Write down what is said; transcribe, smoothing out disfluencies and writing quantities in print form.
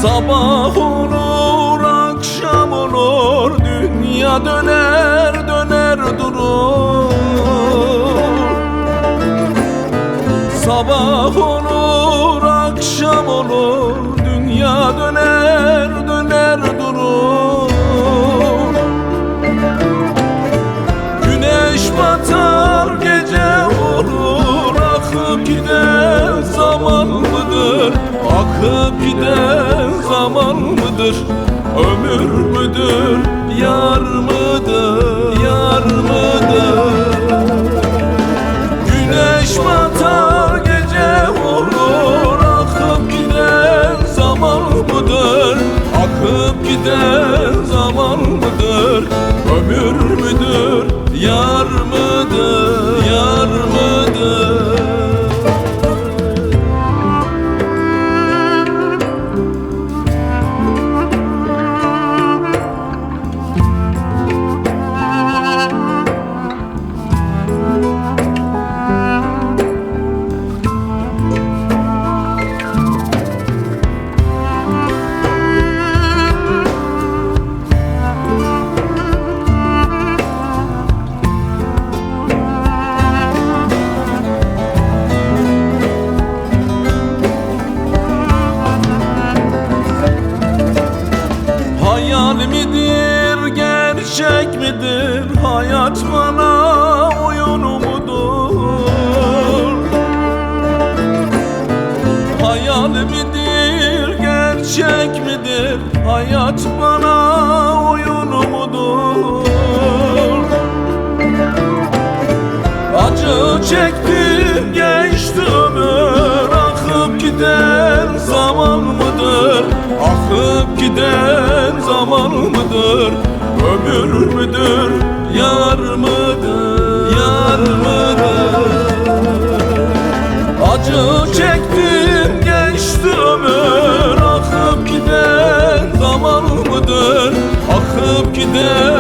Sabah olur, akşam olur, dünya döner döner durur. Sabah olur, akşam olur, dünya döner döner durur. Güneş batar, gece olur, akıp giden zaman mıdır? Akıp giden zaman mıdır? Ömür müdür, yar mıdır, yar mıdır? Güneş batar, gece olur, akıp giden zaman mıdır? Akıp giden zaman mıdır? Ömür müdür, yar mıdır, yar mıdır? Hayal midir, gerçek midir? Hayat bana oyun mudur? Hayal midir, gerçek midir? Hayat bana oyun mudur? Acı çektim, geçti ömür, akıp giden zaman mıdır? Akıp giden zaman mıdır? Ömür müdür, yar mıdır, yar mıdır? Acı çektim, geçti ömür, akıp giden zaman mıdır? Akıp giden